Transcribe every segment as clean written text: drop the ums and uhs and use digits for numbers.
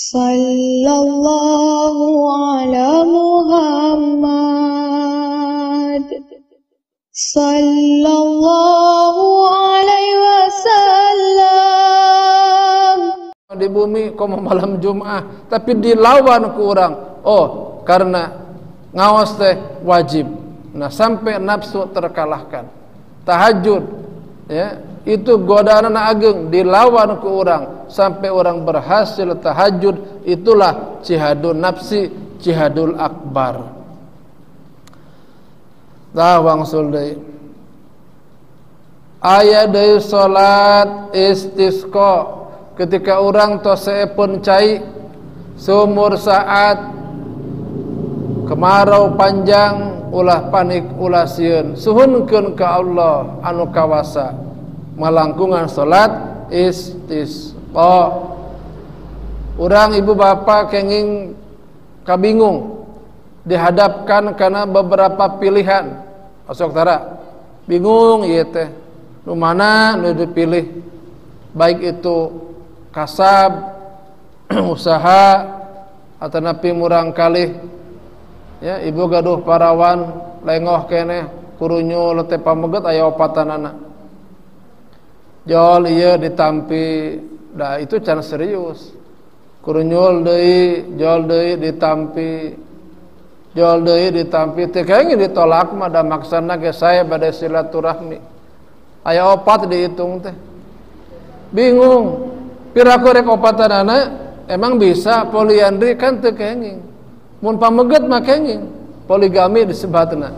Sallallahu ala Muhammad Sallallahu alaihi wasallam. Di bumi kau malam Jumat tapi dilawan ku orang. Oh, karena ngawas teh wajib. Nah, sampai nafsu terkalahkan. Tahajud ya, itu godaan ageng dilawan ku orang sampai orang berhasil tahajud, itulah jihadun nafsi, jihadul akbar. Tawang sulai aya deui salat istisqa ketika orang toseepun cai sumur saat kemarau panjang ulah panik ulah sieun suhunkeun ka Allah anu kawasa malangkungan salat istisqa. Urang ibu bapa kenging kabingung dihadapkan karena beberapa pilihan asok tara bingung ieu teh nu mana nu dipilih, baik itu kasab usaha atau napi murang kalih ya, ibu gaduh parawan lengoh keneh kurunyu leteh pameget aya opatanana jol ieu ditampi, dah itu can serius kurunyul deui jol deui ditampi jol deui ditampi teh kaengin ditolak mah da maksana ge saya bade silaturahmi aya opat dihitung teh bingung piraku rek opatanana emang bisa poliandri kan teu kenging mun pameget mah kenging poligami disebatna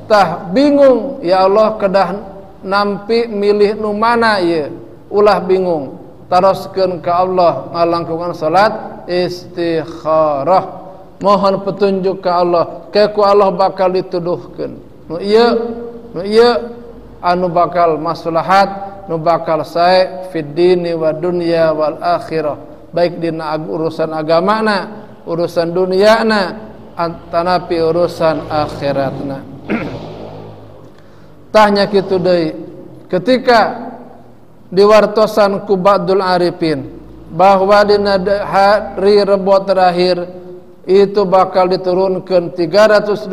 tah bingung ya Allah kedah nampi milih nu mana ieu ulah bingung taroskeun ka Allah ngalangkungan salat istikharah mohon petunjuk ka Allah ke ku Allah bakal dituduhkeun nu ieu anu bakal maslahat nu bakal sae fid dini wa dunya wal akhirah, baik dina urusan agamana urusan dunyana tanapi urusan akhiratna. Tahnya kitu deui ketika diwartosan ku ba'dul arifin bahwa dina hari Rebo terakhir itu bakal diturunkeun 320.000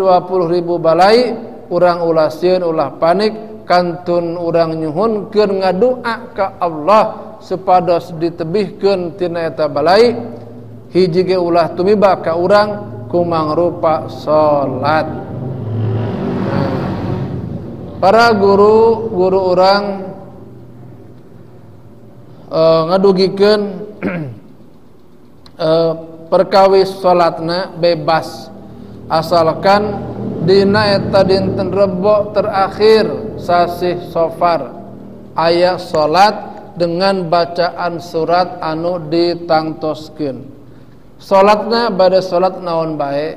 balai, urang ulah sieun ulah panik kantun urang nyuhunkeun ngadoa ka Allah supados ditebihkeun tina eta balai hiji ge ulah tumiba ka urang ku mangrupa salat. Para guru urang ngadugikeun perkawis salatna bebas asalkan dina eta dinten Rebo terakhir sasih Safar aya salat dengan bacaan surat anu ditangtoskeun. Salatna bade salat naon bae,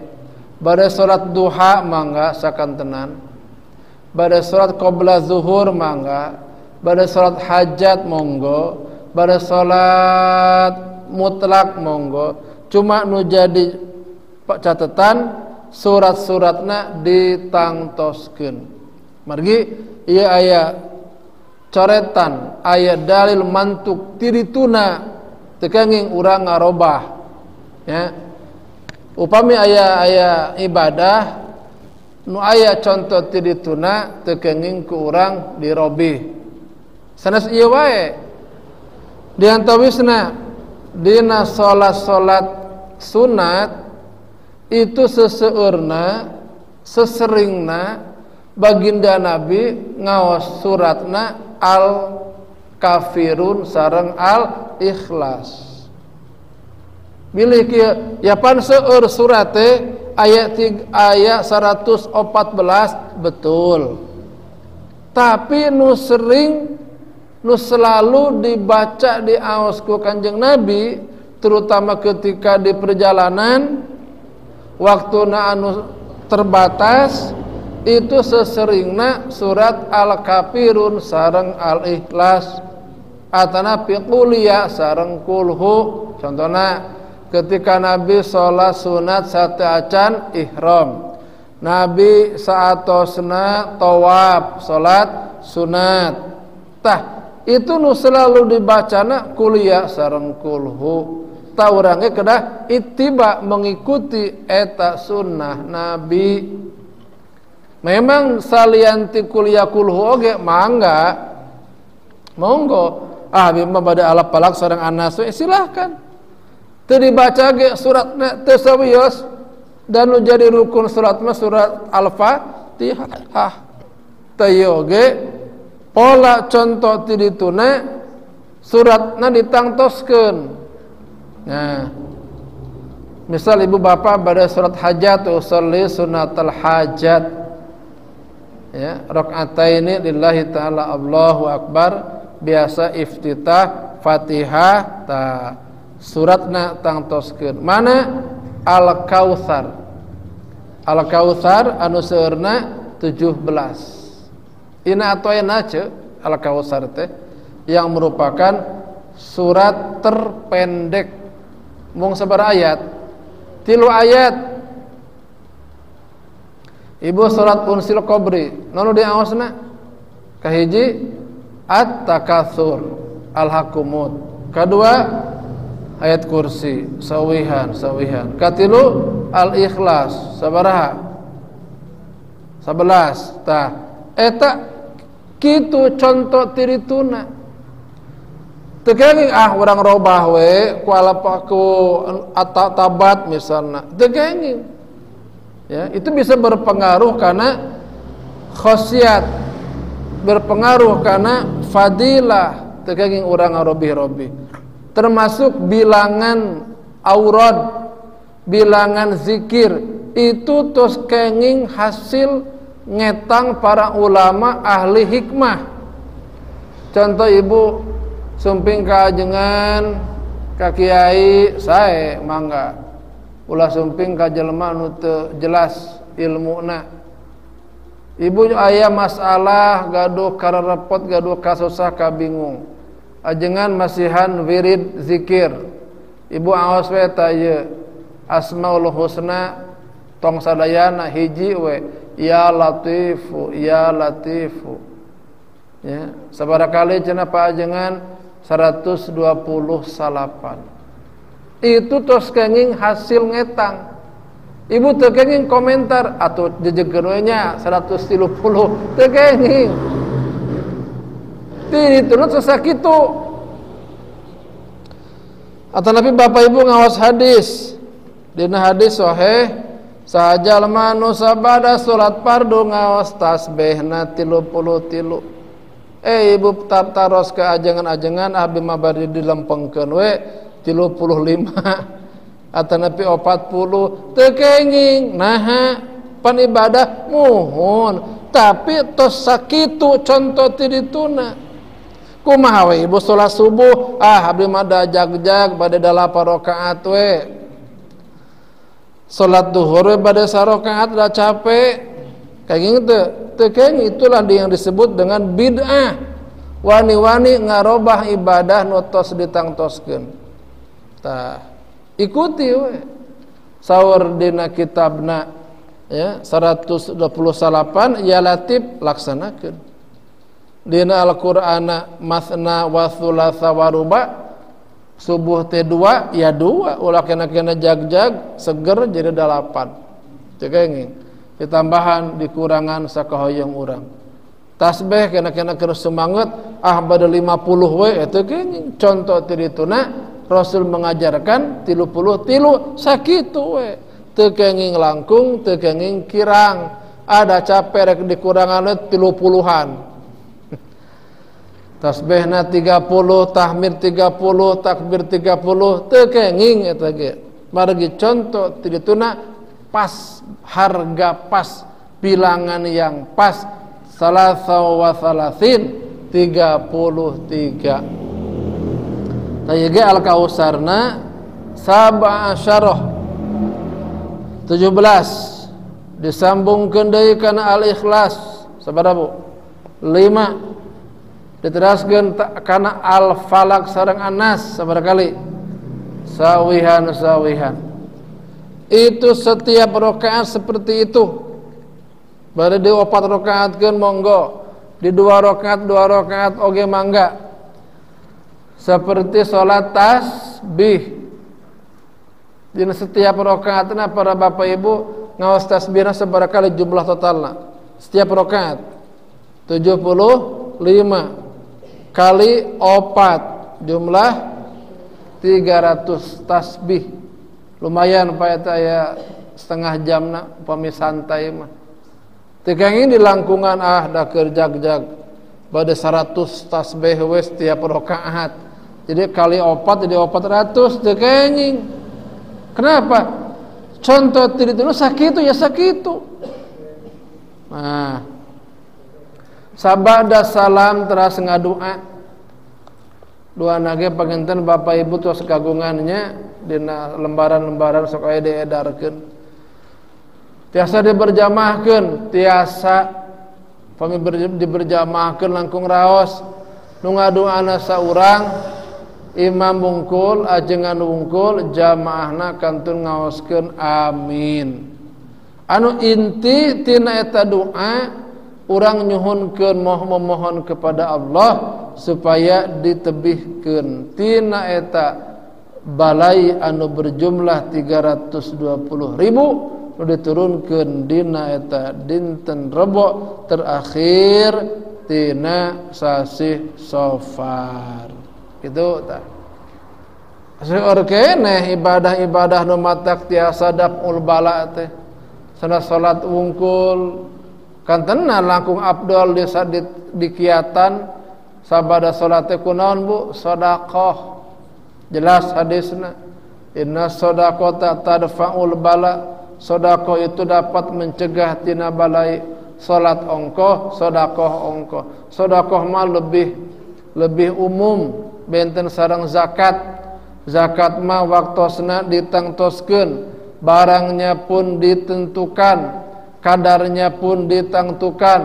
bade salat duha mangga sakantenan, bade salat qabla zuhur mangga, bade salat hajat monggo, bade salat mutlak monggo. Cuma nu jadi catatan surat-suratna ditangtoskeun. Margi ieu aya coretan, aya dalil mantuk tirituna teu kenging urang ngarobah. Ya. Upami aya ibadah nu aya contoh tirituna teu kenging ku urang dirobih. Sanes ieu wae. Diantawisna dina salat sunat itu seseueurna seseringna baginda Nabi ngaos suratna Al-Kafirun sareng Al-Ikhlas. Bilih kieu ya pan seueur surat teh aya 114 betul. Tapi nu sering nu selalu dibaca di aos ku Kanjeng Nabi terutama ketika di perjalanan waktuna anu terbatas itu seseringna surat Al-Kafirun sareng Al-Ikhlas atanapi qul ya sareng kulhu. Contohna ketika Nabi sholat sunat sate acan ihram, Nabi saatosna tawaf sholat sunat, tah itu nu selalu dibacana kuliah sareng kulhu. ta urang ge kedah ittiba mengikuti eta sunnah Nabi. Memang salianti kuliah kulhu oge mangga monggo bima bade alap palak sareng anas silahkan. Teu dibaca ge suratna teu sawios dan nu jadi rukun surat mah surat Al-Fatihah. Teu oge pola contoh ti dituna suratna ditangtoskeun. Nah, misal ibu bapak pada surat hajat usolli sunatal hajat, ya rakaataini lillahi ta'ala Allahu akbar, biasa iftitah Fatihah ta suratna tangtoskeun. Mana Al-Kautsar. Al-Kautsar anu seueurna 17. Ina atoyna ce Al-Kautsar teh yang merupakan surat terpendek. Mung sabar ayat? 3 ayat. Ibu surat Unsil Qabri nonu diaosna kahiji At-Takatsur Al-Hakumut, kedua ayat kursi sawihan. Katilu Al-Ikhlas sabaraha 11. Tah eta kitu contoh tirituna. Tegenging urang robah we ku alapaku tabat misalna tegenging, ya itu bisa berpengaruh karena khosiat, berpengaruh karena fadilah tegenging urang robi termasuk bilangan aurad, bilangan zikir itu tos kenging hasil ngetang para ulama ahli hikmah. Contoh ibu sumping kaajengan ka kiai sae mangga, ulah sumping ka jelema anu teu jelas ilmuna. Ibu aya masalah gaduh karerepot, gaduh kasusah kabingung, ajengan masihan wirid zikir, ibu aos we ta ieu Asmaul Husna tong sadayana hiji we ya latifu ya latifu, ya sabarakali cenah paajengan 128. Itu tos kenging hasil ngetang. Ibu teu kenging komentar atuh jejegeun we nya 130 teu kenging. Ti diturut sasakitu. Atanapi bapak ibu ngaos hadis. Dina hadis sahih sahaja lemanu sabada salat fardu ngaos tasbihna 33. Ibu taros ke ajengan-ajengan abdi mabari dilempengkeun we 35 atanapi 40 teu kenging naha pan ibadah muhun tapi tos sakitu contoh ti dituna. Kumaha we ibu salat subuh abdi mah da jag-jag bade 8 rakaat we, salat duhur we bade 1 rakaat da capek kenging teu kenging. Itulah yang disebut dengan bid'ah. Wani-wani ngarobah ibadah nu tos ditangtoskeun. Tah ikuti we saur dina kitabna ya 128 ya latif laksanakeun. Dina Al-Qur'ana masna wa thulatsa wa ruba, subuh teh 2 ya 2, ulah kena jag-jag seger jadi 8. Teu kenging. Ditambahan dikurangan sakahoyong urang. Tasbih kena keur semangat bade 50 we eta geuning contoh ti dituna Rasul mengajarkan 33 sakitu we. Teu kenging langkung, teu kenging kirang. Ada capek rek dikurangan 30-an. Tasbihna 30, tahmid 30, takbir 30 teu kenging eta ge. Margi contoh ti dituna pas, harga pas, bilangan yang pas, salasau wa salasin 33. Tayge Al-Kautsarna sab'a asyarah 17 disambungkeun deui kana Al-Ikhlas sabaraha Bu? 5 diteraskeun kana Al-Falaq sareng An-Nas sabaraha kali? Sawihan. Itu setiap rakaat seperti itu. Bari di 4 rakaatkeun monggo, di 2 rakaat oge mangga. Seperti salat tasbih Dina setiap rakaatna para bapak ibu ngaos tasbihna sabaraha kali jumlah totalna. Setiap rakaat 75 kali 4 jumlah 300 tasbih. Lumayan Pak eta aya setengah jamna upami santai mah. Tekangin di langkungan da keur jag-jag bade 100 tasbih we setiap rakaat. Jadi kali 4 jadi 400 tekangin. Kenapa? Contoh tiri dulu sakitu ya sakitu. Nah, sabada salam teras ngadua. Dua nage panginten bapak ibu tos kagungannya dina lembaran-lembaran sok aya diedarkeun. Tiasa diberjamahkeun, tiasa pami diberjamahkeun langkung raos nu ngaduana saurang imam bungkul ajengan wungkul jamaahna kantun ngaoskeun amin. Anu inti tina eta doa urang nyuhunkeun memohon kepada Allah supaya ditebihkeun tina eta balai anu berjumlah 320.000 nu diturunkeun dina eta dinten Rebo terakhir tina sasi Safar. Kitu tah. Seueur keneh ibadah-ibadah nu matak tiasa daf'ul bala teh. Sana salat wungkul kan tenan langkung afdol di kiatan sabada salat teh kunaon Bu? Sedekah. Jelas hadisna. Inna shadaqata tadfa'ul bala. Sedekah itu dapat mencegah tina balai. Salat ongkoh, sedekah ongkoh. Sedekah mah lebih umum benten sareng zakat. Zakat mah waktosna ditangtoskeun. Barangnya pun ditentukan, kadarnya pun ditentukan.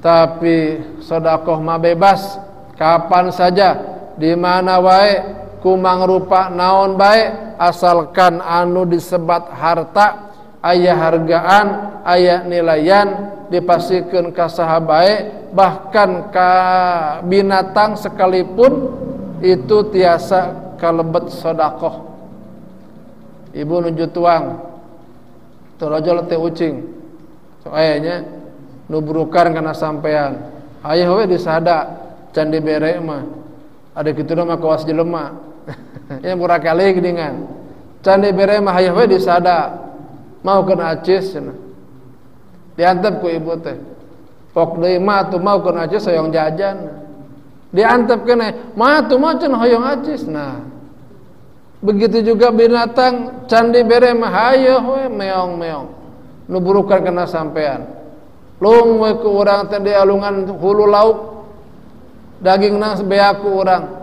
Tapi sedekah mah bebas, kapan saja, di mana wae, kumang rupa naon bae, asalkan anu disebat harta, aya hargaan, aya nilayan, dipasikeun ka saha bae, bahkan ka binatang sekalipun itu tiasa kalebet sedekah. Ibu nunjuk tuang torojol teh ucing so ayahnya nubrukan kana sampean ayah we disada can dibere mah ada kitu mah kawas jelema yang murah kali geuningan can dibere mah ayah we disada mau kena acis cenah diantep ku ibu teh pok deui mah atuh mau kena acis hoyong jajan diantep keneh mah atuh mah can hoyong acis. Nah begitu juga binatang candi bere mah hayo we meong-meong nu burukan kena sampean lung we ku urang teh di alungan hulu lauk dagingna bea ku urang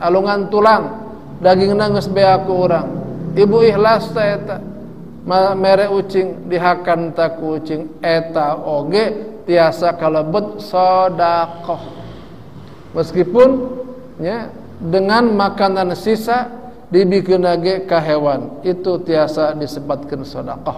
alungan tulang dagingna geus bea ku urang ibu ikhlas teh eta mere ucing dihakan ta ku ucing eta oge tiasa kalebet sedekah meskipun nya dengan makanan sisa dibikeun ge ka hewan itu tiasa disebutkeun sedekah.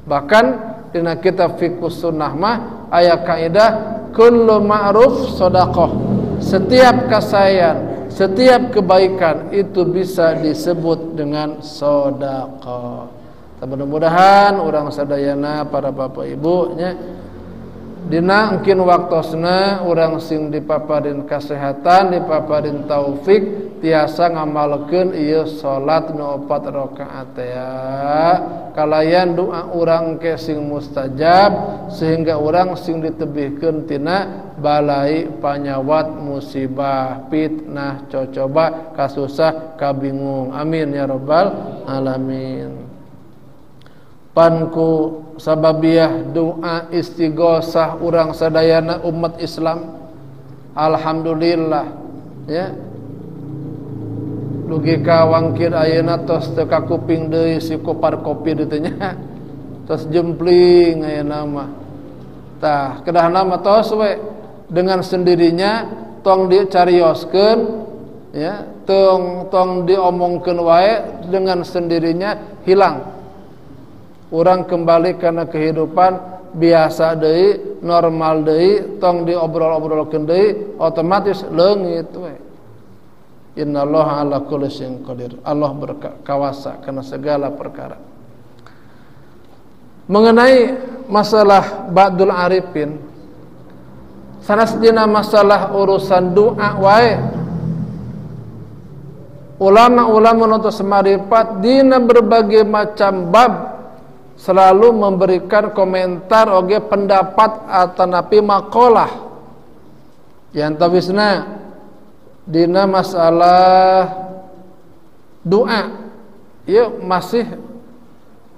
Bahkan dina kitab fiqhus sunnah mah aya kaidah kullu ma'ruf sedekah. Setiap kasaian, setiap kebaikan itu bisa disebut dengan sedekah. Mudah-mudahan urang sadayana para bapak ibu nya dina engkin waktosna urang sing dipaparin kasehatan, dipaparin taufik tiasa ngamalkeun ieu salat nu 4 rakaat ya. Kalayan doa urang ke sing mustajab sehingga urang sing ditebihkeun tina balai panyawat musibah, fitnah, cocoba, kasusah, kabingung. Amin ya rabbal alamin. Panku sababiah doa istighosah urang sadayana umat Islam alhamdulillah ya dugi ka wangkir ayeuna tos teu ka kuping deui si kopar kopi ditu nya tos jempling ayeuna mah tah kedahna mah tos we dengan sendirinya tong dicarioskeun ya tong diomongkeun wae dengan sendirinya hilang. Urang kembali karena kehidupan biasa deui, normal deui, tong diobrol-obrolkeun deui, otomatis leungit we. Innallaha ala kulli syai'in qadir. Allah berkuasa karena segala perkara. Mengenai masalah ba'dul arifin, sanasdina masalah urusan doa wae, ulama-ulama nutus marifat dina berbagai macam bab selalu memberikan komentar oge pendapat atanapi maqalah yang tawisna dina masalah doa. Ieu masih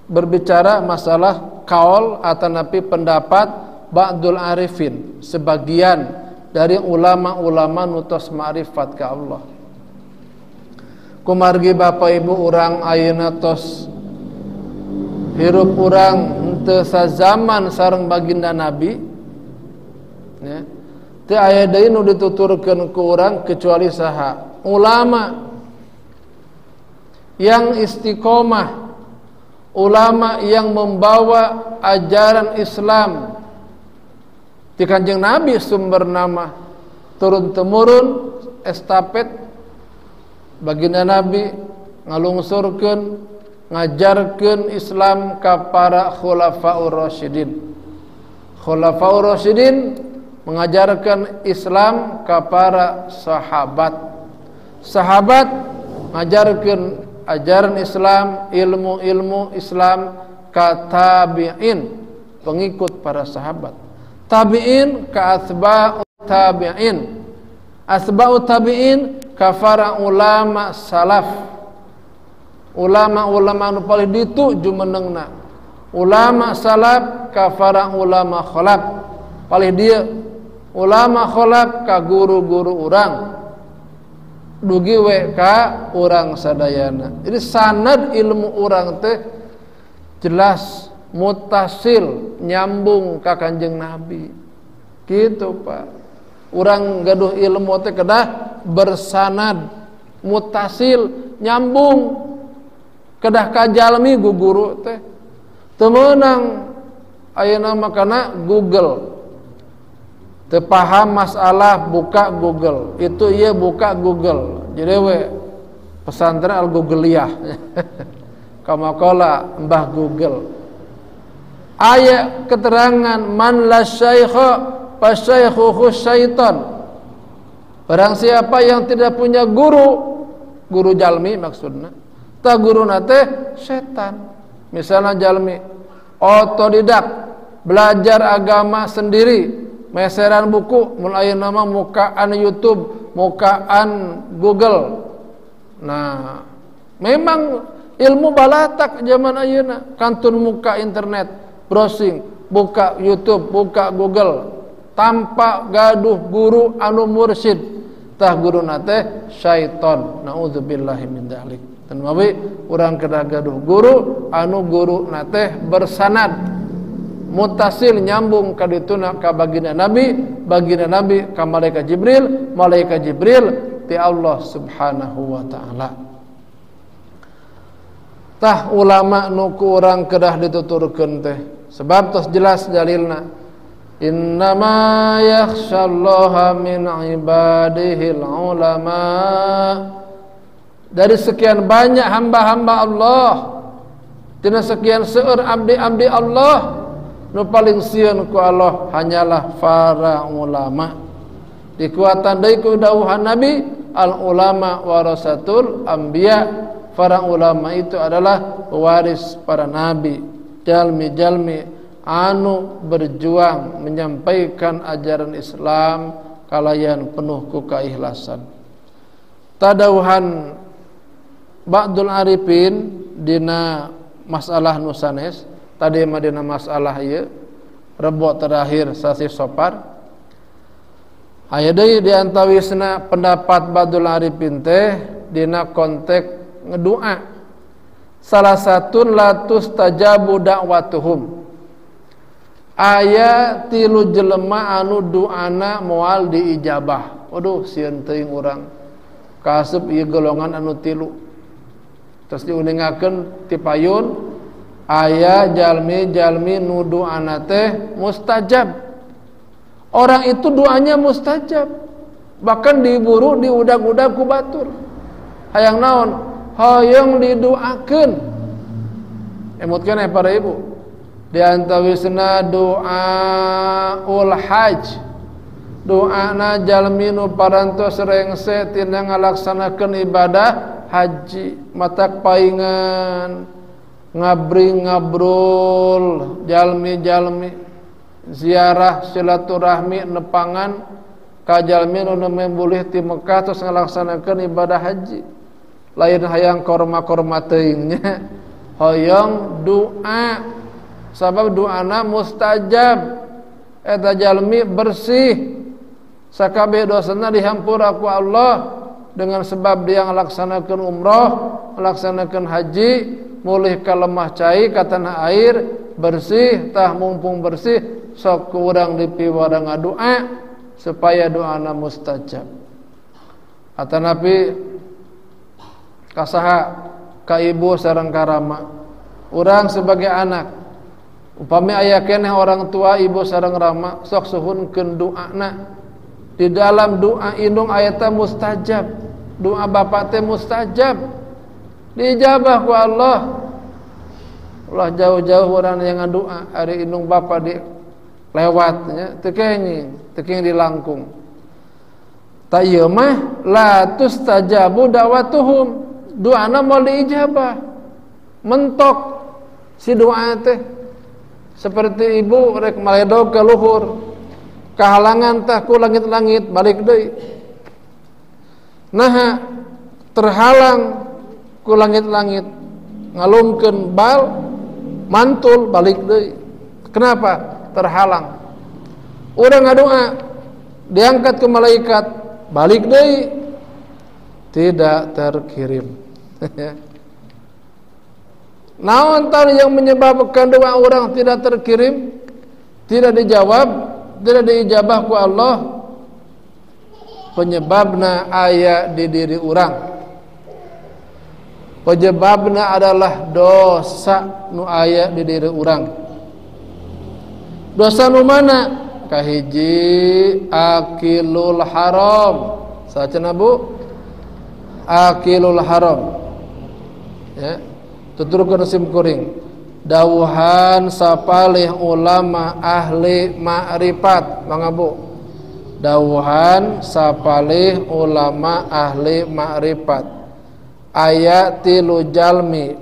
berbicara masalah kaul atanapi pendapat ba'dul arifin, sebagian dari ulama-ulama nutus ma'rifat ka Allah. Kumargi Bapak Ibu urang ayeuna tos hirup urang henteu sazaman sareng baginda Nabi, ya. Teu aya deui nu dituturkeun ku urang kecuali saha? Ulama yang istiqomah, ulama yang membawa ajaran Islam di Kanjeng Nabi sumber nama turun temurun estafet baginda Nabi ngalungsurkeun ngajarkeun Islam ka para khulafaur rasyidin. Khulafaur rasyidin mengajarkan Islam ke para sahabat. Sahabat mengajarkan ajaran Islam, ilmu-ilmu Islam ke tabi'in, pengikut para sahabat. Tabi'in ke asba'ut tabi'in. Asba'ut tabi'in ke para ulama salaf. Ulama-ulama nu paling ditu jumenengna. Ulama salaf ke para ulama khalaf. Paling dia ulama khalaf ka guru-guru urang dugi we ka urang sadayana. Jadi sanad ilmu urang teh jelas mutasil nyambung ka Kanjeng Nabi. Gitu Pak. Urang gaduh ilmu teh kedah bersanad mutasil nyambung kedah ka jalmi guguru teh. Teu meunang ayeuna makana Google. Teu paham masalah buka Google. Itu ieu buka Google. Jadi we pesantren al Googliyah. Kamaqala Mbah Google. Aya keterangan man la syaikha fa syaikhuhu syaitan. Barang siapa yang tidak punya guru, guru jalmi maksudna, ta guruna teh setan. Misalnya jalmi otodidak, belajar agama sendiri, meseran buku, mulai nama mukaan YouTube, mukaan Google. Nah, memang ilmu balatak zaman ayeuna, kantun muka internet, browsing, buka YouTube, buka Google, tanpa gaduh guru anu mursyid, tah guruna teh syaiton. Nauzubillahi min dzalik. Dan mawi urang kedah gaduh guru anu guru nateh bersanad mutasil nyambung ka dituna ka baginda Nabi ka malaikat Jibril ti Allah Subhanahu wa taala. Tah ulama nu ku urang kedah dituturkeun teh sebab tos jelas dalilna innama yakhsyallaha min ibadihil ulama. Dari sekian banyak hamba-hamba Allah, tina sekian seueur abdi-abdi Allah, nu paling sieun ku Allah hanyalah para ulama. Dikuatan deui ku dawuhan Nabi, al ulama warasatul anbiya. Para ulama itu adalah pewaris para nabi, jalmi-jalmi anu berjuang menyampaikan ajaran Islam kalayan penuh ku keikhlasan. Tadawuhan ba'dul arifin dina masalah nusanes tadi mah dina masalah ieu rebo terakhir sasi sopar aya deui di antawisna pendapat ba'dul arifin teh dina konteks ngedoa salah satun latus tajabu da'watuhum aya tilu jelema anu doana moal diijabah. Waduh sieun teuing urang kaasup ieu golongan anu tilu. Terus diuningakeun ti payun aya jalmi-jalmi nu doana teh mustajab. Orang itu doanya mustajab. Bahkan diburu diudag-udag ku batur. hayang naon hoyong didoakeun emutkeun para ibu di antawisna doaul hajj doana jalmi nu parantos rengse tina ngalaksanakeun ibadah haji matak paingan ngabring ngabrul jalmi-jalmi ziarah silaturahmi nepangan ka jalmi nu membulih ti Mekah terus ngalaksanakeun ibadah haji lain hayang korma-korma teuing nya hoyong doa sabab doana mustajab eta jalmi bersih sakabeh dosana dihampura ku Allah dengan sebab dia ngalaksanakeun umrah ngalaksanakeun haji mulih ka lemah cai ka tanah air bersih tah mumpung bersih sok urang dipiwara ngadoa supaya doana mustajab atanapi kasaha ka ibu sareng ka rama urang sebagai anak upami aya keneh orang tua ibu sareng rama sok suhunkeun doana di dalam doa indung ayatnya mustajab doa bapak teh mustajab diijabah ku Allah jauh-jauh orang yang ngadoa ari indung bapak di lewatnya teu kenging dilangkung ta ieu mah la tustajabu da'watuhum doana moal diijabah mentok si doa teh seperti ibu rek maledog ka luhur kahalangan tah ku langit-langit balik deui nah terhalang ku langit-langit ngalungkeun bal mantul balik deui kenapa terhalang urang ngadoa diangkat ke malaikat balik deui tidak terkirim naon tah yang menyebabkan doa orang tidak terkirim tidak dijawab tidak diijabah ku Allah penyebabna aya di diri urang penyebabna adalah dosa nu aya di diri urang dosa nu mana kahiji akilul haram sacenah Bu akilul haram ya tuturkeun sim kuring dawuhan sapalih ulama ahli ma'rifat mangga Bu dawuhan sapalih ulama ahli ma'rifat aya tilu jalmi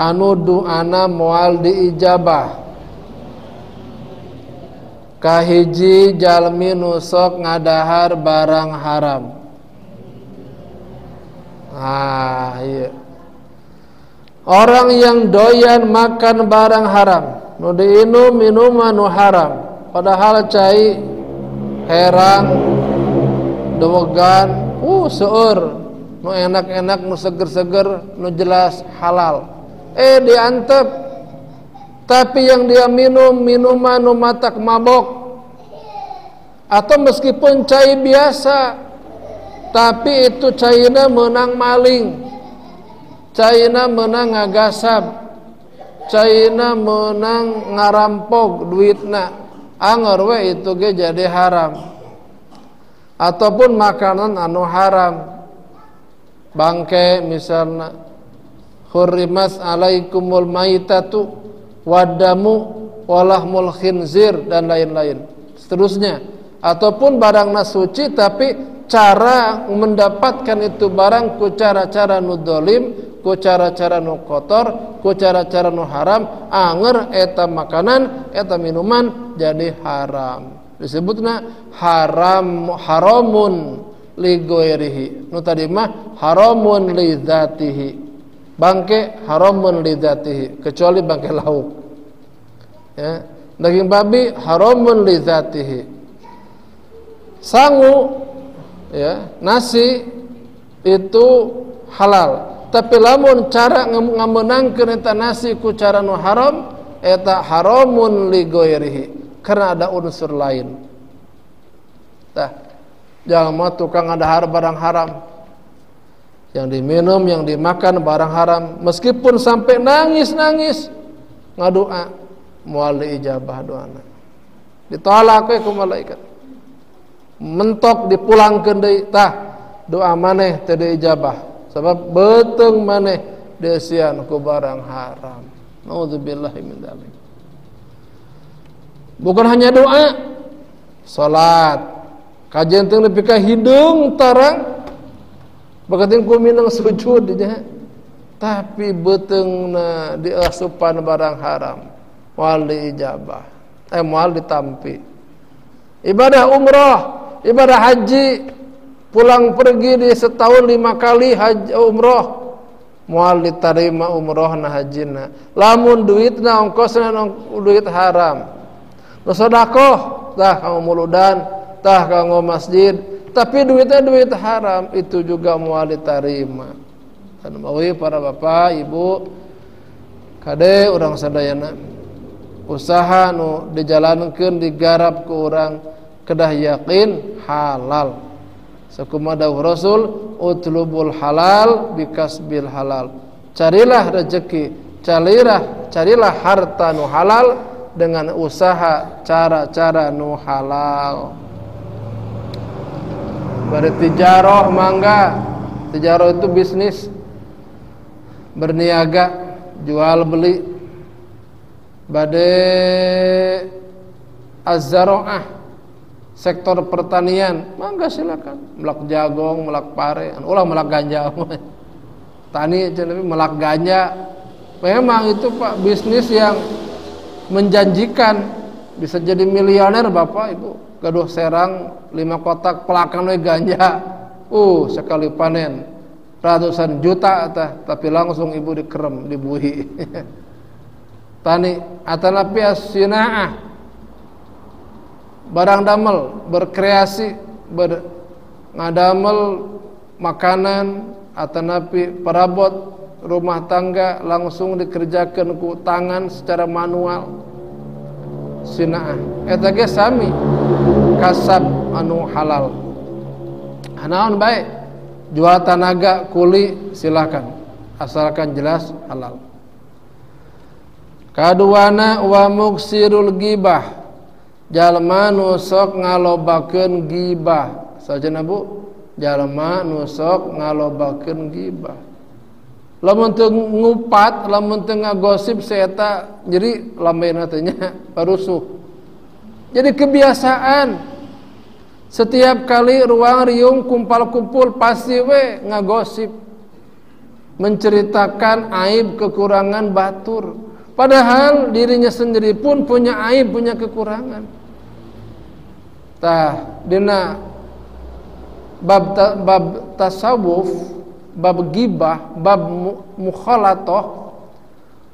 anu doana moal diijabah kahiji jalmi nu sok ngadahar barang haram iya orang yang doyan makan barang haram nu diinum minuman nu haram padahal cai herang dewegan seueur nu enak-enak nu seger-seger nu jelas halal diantep tapi yang dia minum minuman nu matak mabok atau meskipun cai biasa tapi itu caina menang maling caina menang ngagasab caina menang ngarampok duitna anger we itu ge jadi haram ataupun makanan anu haram bangke misalna hurrimas alaikumul maitatu wadamu walahmul khinzir dan lain-lain seterusnya ataupun barang suci tapi cara mendapatkan itu barang ku cara-cara nu dolim ku cara-cara nu kotor ku cara-cara nu haram anger eta makanan eta minuman jadi haram disebutna haramun li ghairihi nu tadi mah haramun li dzatihi bangke haramun li dzatihi kecuali bangke lauk ya daging babi haramun li dzatihi sangu ya nasi itu halal tapi lamun cara ngamenangkeun eta nasi ku cara nu haram eta haramun li ghairihi karena ada unsur lain tah jalma tukang ngadahar barang haram yang diminum yang dimakan barang haram meskipun sampai nangis-nangis ngadoa moal diijabah doana ditolak we ku malaikat mentok dipulangkeun deui tah doa maneh teu diijabah sabab beuteung maneh deusian ku barang haram. Nauzubillahi min dzalik. Bukan hanya doa, salat kajian teu nepi ka hideung tarang bakating ku minang sujud nya tapi beuteungna diasupan barang haram moal diijabah moal ditampi. Ibadah umrah, ibadah haji, pulang pergi di setahun 5 kali haji umrah moal diterima umrahna hajina. Lamun duitna ongkosna duit haram. Nu sedekah tah kanggo muludan, tah kanggo masjid, tapi duitnya duit haram itu juga moal diterima. Anu mawi para bapak, ibu, kade urang sadayana usaha nu dijalankeun digarap ku urang kedah yakin halal. Sakumaha dawuh Rasul, utlubul halal bikasbil halal. Carilah rezeki, carilah harta nu halal dengan usaha cara-cara nu halal. Bari tijarah mangga. Tijarah itu bisnis, berniaga, jual beli. Bade az-zaraah, sektor pertanian, mangga silakan. Melak jagong, melak pare, ulah melak ganja. Tani cenah melak ganja. Memang itu Pak bisnis yang menjanjikan, bisa jadi miliuner Bapak Ibu. Gaduh serang 5 kotak pelakan we ganja. Sekali panen ratusan juta tah, tapi langsung ibu dikerem, dibuhi. Tani atanapi as-sinaah, barang damel, berkreasi, ngadamel makanan atanapi perabot rumah tangga langsung dikerjakan ku tangan secara manual. Sinaah eta ge sami kasab anu halal. Naon bae jual tenaga kuli silakan asalkan jelas halal. Kaduana wa muksirul gibah, jalma nu sok ngalobakeun gibah. Sajana Bu, jalma nu sok ngalobakeun gibah. Lamun teu ngupat, lamun teu ngagosip saeta jadi lambeuna teh nya parusuh. Jadi kebiasaan setiap kali ruang riung kumpul pasti we ngagosip, menceritakan aib kekurangan batur, padahal dirinya sendiri pun punya aib, punya kekurangan. Tah dina bab tasawuf, bab gibah, bab mukhalatah,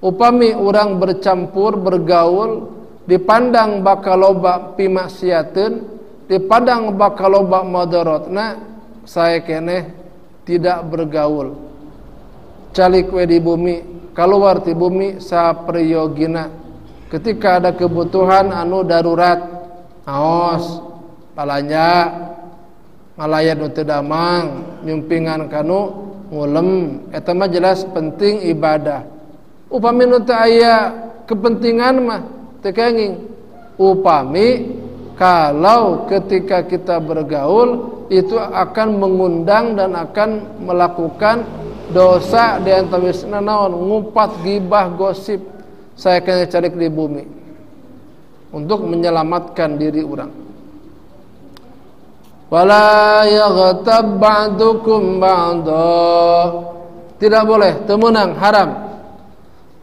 upami urang bercampur bergaul dipandang bakal loba pimaksiateun, dipandang bakal loba madaratna, saya keneh tidak bergaul. Calik we di bumi, kaluar ti bumi sapriyogina. Ketika ada kebutuhan anu darurat, aos palanja ngalayan nu teu damang, nyumpingan kanu ngulem, eta mah jelas penting ibadah. Upami nu teu aya kepentingan mah teu kenging. Upami kalau ketika kita bergaul itu akan mengundang dan akan melakukan dosa di antawisna naon ngupat gibah gosip, saya kena cari di bumi untuk menyelamatkan diri orang. Wala yaghtab ba'dukum ba'da, tidak boleh temenang, haram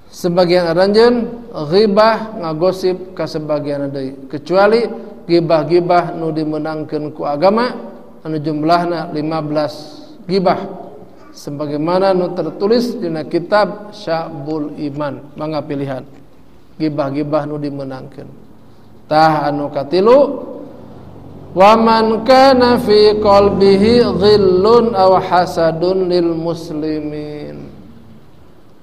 sebagian aranjeun ghibah ngagosip ka sebagian deui, kecuali gibah-gibah nu dimenangkeun ku agama anu jumlahna 15 gibah sebagaimana nu tertulis dina kitab Sya'bul Iman. Mangga pilihan gibah-gibah nu dimenangkeun. Tah anu katilu, wa man kana fi qalbihi ghillun aw hasadun lil muslimin,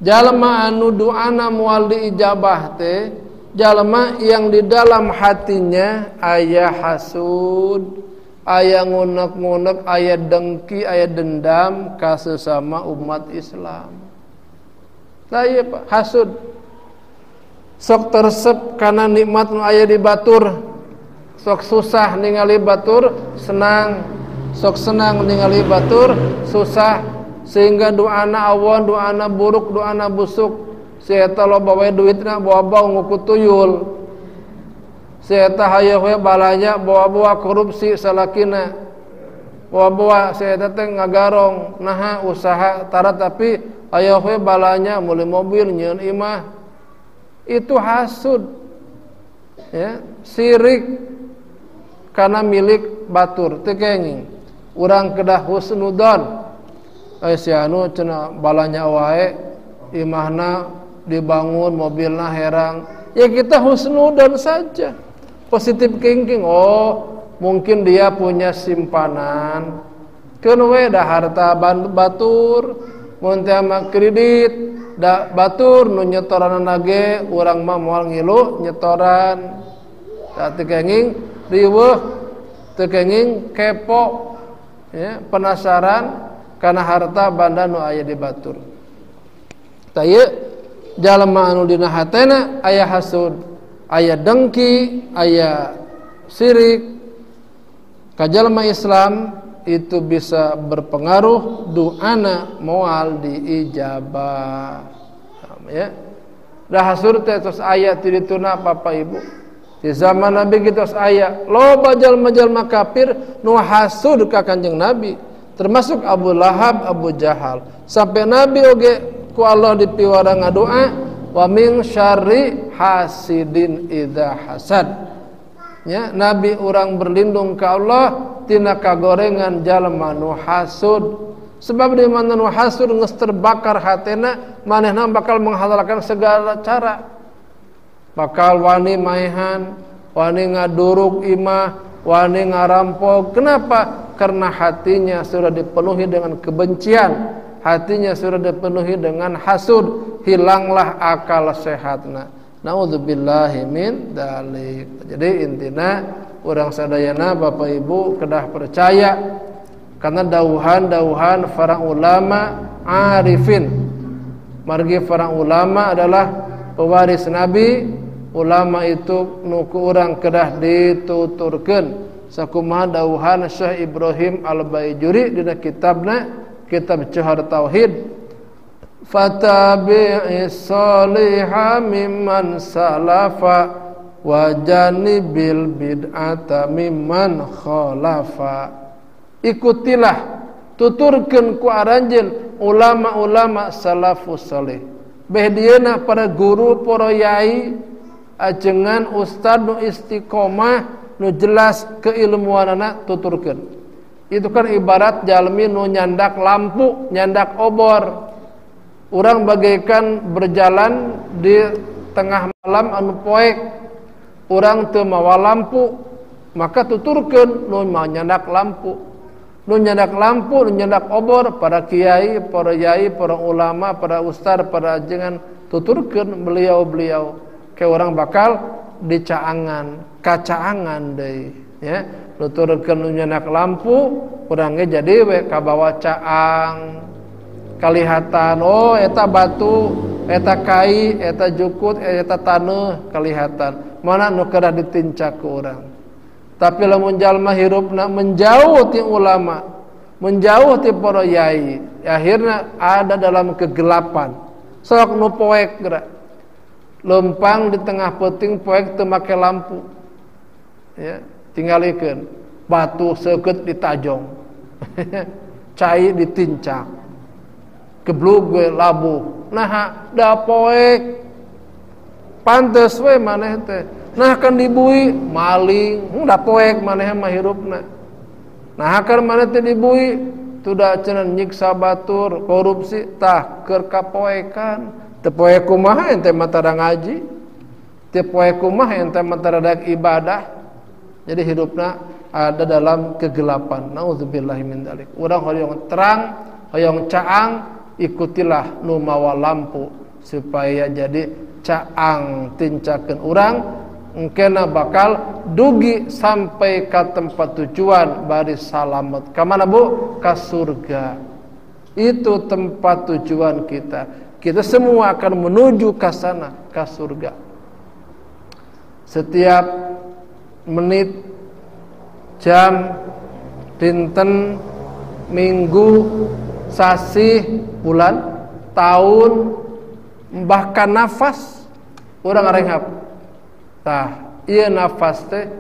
jalma anu doana moal diijabah teh jalma yang di dalam hatinya aya hasud, aya ngunek-ngunek, aya dengki, aya dendam ka sesama umat Islam. Lah ieu Pak, hasud. Sok tersep kana nikmat nu aya di batur, sok susah ningali batur senang. sok senang ningali batur susah, sehingga doana awon, doana buruk, doana busuk. Si eta loba wae duitna bawa-bawa nguku tuyul. Si eta hayeuh we balanya bawa-bawa korupsi salakina. Bawa-bawa si eta teh ngagarong naha usaha tara tapi hayeuh we balanya meuli mobil nyieun imah. Itu hasud. Ya, sirik kana milik batur teu kenging. Urang kedah husnudon. Si anu cenah balanya wae imahna dibangun, mobilna herang. Ya kita husnudon saja. Positif thinking. Oh, mungkin dia punya simpanan. Keun we da harta batur, mun teh mah kredit, da batur nu nyetoranna ge urang mah moal ngilu nyetoran. Da teu kenging riweuh, teu kenging kepo. Ya, penasaran kana harta banda nu aya di batur. Tah ieu jalma anu dina hatena aya hasud, aya dengki, aya sirik. Ka jalma Islam itu bisa berpengaruh doana moal diijabah. Ya. Da hasud teh tos aya ti dituna Bapak Ibu. Di zaman Nabi kita aya loba jalma-jalma kafir nu hasud ka Kanjeng Nabi, termasuk Abu Lahab, Abu Jahal. Sampai Nabi oge ku Allah dipiwara ngadoa, wa min syarri hasidin idza hasad. Ya, Nabi urang berlindung ka Allah tina kagorengan jalma nu hasud. Sebab di mana nu hasud geus terbakar hatena, manehna bakal menghalalkan segala cara. Bakal wani maehan, wani ngaduruk imah, wani ngarampok. Kenapa? Karena hatinya sudah dipenuhi dengan kebencian, hatinya sudah dipenuhi dengan hasud, hilanglah akal sehatna. Naudzubillahi min dzalik. Jadi intina urang sadayana Bapak Ibu kedah percaya karena dauhan-dauhan para ulama arifin. Margi para ulama adalah pewaris Nabi. Ulama itu nuku urang kedah dituturkeun sakumaha dauhan Syekh Ibrahim Al-Baijuri dina kitabna Kitab Johar Tauhid, fatabi'is shaliha mimman salafa wa janibil bid'ata mimman khalafa. Ikutilah tuturkeun ku aranjeun ulama-ulama salafus saleh. Beh dieuna para guru, para yai, ajengan ustad nu istiqomah nu jelas keilmuanana tuturkeun. Itu kan ibarat jalmi nu nyandak lampu, nyandak obor. Urang bagaikan berjalan di tengah malam anu poek. Urang teu mawa lampu, maka tuturkeun nu nyandak lampu. Nu nyandak lampu, nu nyandak obor, para kiai, para yai, para ulama, para ustad, para ajengan tuturkeun beliau-beliau. Ke orang bakal dicaangan, kacaangan deui, ya. Nuturkeun nu nyandak lampu, urangnya jadi we kabawa caang. Kalihatan, oh eta batu, eta kai, eta jukut, eta taneuh kalihatan. Mana nu kedah ditincak ku urang. Tapi lamun jalma hirupna menjauh ti ulama, menjauh ti para yai, akhirna ada dalam kegelapan. Sok nu poek geura. Lempang di tengah peuting poek teu make lampu. Ya, tingalikeun batu seukeut ditajong. Cai ditincak. Geblug we labuh. Nah, da poek. Pantes we maneh teh. Nah kan dibui maling, da poek maneh mah hirupna. Nah kan maneh teh dibui tuda cenah nyiksa batur, korupsi tah keur kapoekan. Teu poe kumaha ente mah tara ngaji, teu poe kumaha ente mah tara daek ibadah. Jadi hidupna ada dalam kegelapan. Nauzubillahi min dzalik. Urang hoyong terang, hoyong caang, ikutilah nu mawa lampu supaya jadi caang tincakeun urang engkena bakal dugi sampai ke tempat tujuan bari salamet. Ka mana Bu? Ka surga. Itu tempat tujuan kita. Kita semua akan menuju ke sana, ke surga. Setiap menit, jam, dinten, minggu, sasi, bulan, tahun, bahkan nafas urang arenghap. Tah, ieu nafas teh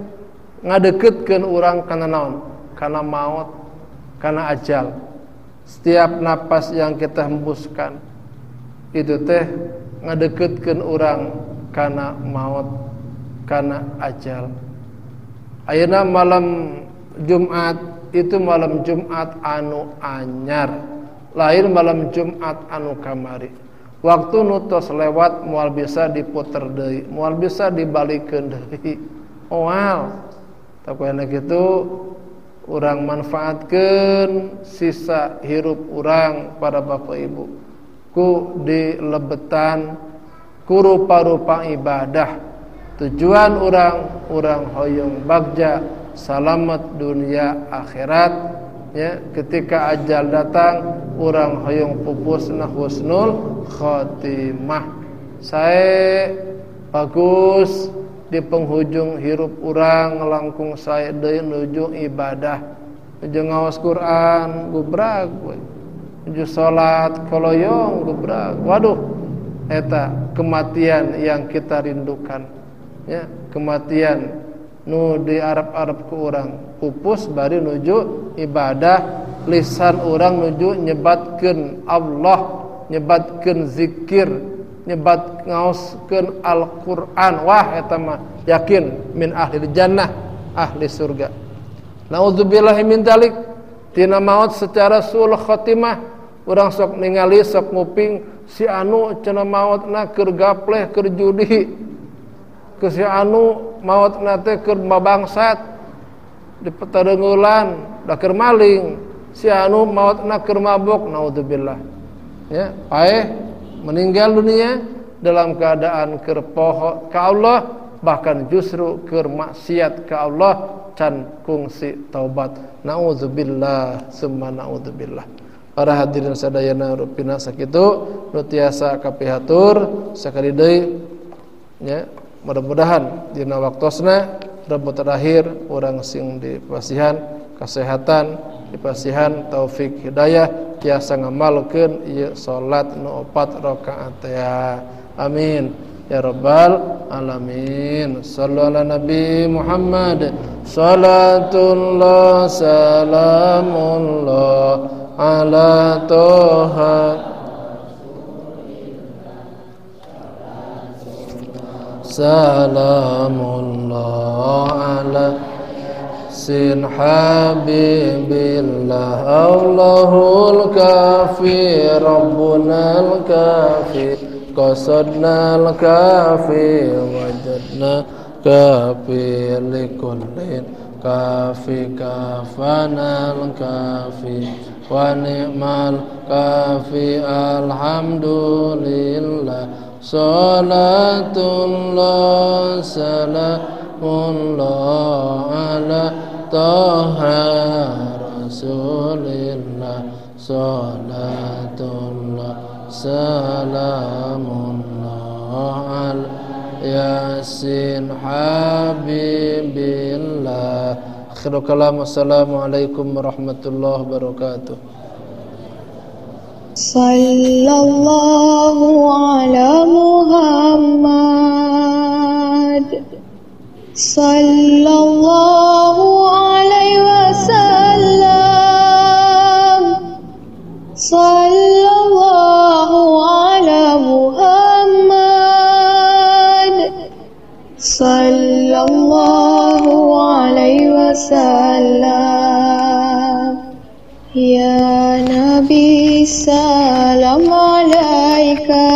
ngadeukeutkeun urang kana naon? Kana maut, kana ajal. Setiap napas yang kita hembuskan itu teh ngadeukeutkeun urang kana maut, kana ajal. Ayeuna malam Jumat itu malam Jumat anu anyar, lain malam Jumat anu kamari. Waktu nu tos lewat moal bisa diputer deui, moal bisa dibalikeun deui. Moal. Takuena kitu urang manfaatkeun sisa hirup urang para bapak ibu ku dilebetan ku rupa-rupa ibadah. Tujuan urang hoyong bagja salamet dunia akhirat ya. Ketika ajal datang urang hoyong pupusna husnul khotimah. Sae bagus di penghujung hirup urang langkung sae deui nuju ibadah, nuju ngaos Quran gubrag we, nuju salat koloyong gubrag. Waduh, eta kematian yang kita rindukan ya, kematian nu diarep-arep ku urang pupus bari nuju ibadah, lisan urang nuju nyebatkeun Allah, nyebatkeun zikir, nyebat ngaoskeun Al-Qur'an. Wah eta mah yakin min ahli jannah, ahli surga. Nauzubillahi min dzalik. Tina maut secara sul khotimah urang sok ningali sok nguping si anu cenah mautna keur gapleh keur judi, ke si anu mautna teh keur mabangsat di petareungulan da keur maling, si anu mautna keur mabok. Naudzubillah ya, paeh meninggal dunia dalam keadaan keur poho ka Allah, bahkan justru keur maksiat ka Allah can kungsi taubat. Nauzubillah summa naudzubillah. Para hadirin sadayana rupina sakitu nu tiasa kapihatur sakali deui nya, mudah-mudahan dina waktosna Rabu terakhir urang sing dipasihan kesehatan, dipasihan taufik hidayah tiasa ngamalkeun ieu salat nu 4 rakaat ya. Amin ya rabbal alamin. Shallu ala nabi Muhammad, salatullah salamullah ala toha salamullah ala sin habibillah Allahul kafi rabbunal kafi qasadnal kafi wajadna kafi likullin kafi kafanal kafi wa ni'mal kafi alhamdulillah. Salatullah salamullah ala taha rasulillah. Salatullah salamullah ala yasin habibillah. Akhirul kalam, assalamualaikum warahmatullahi wabarakatuh. Sallallahu ala Muhammad, sallallahu alaihi wasallam, sallallahu ala Muhammad, sallallahu alaihi wasallam. Ya Nabi salam alaika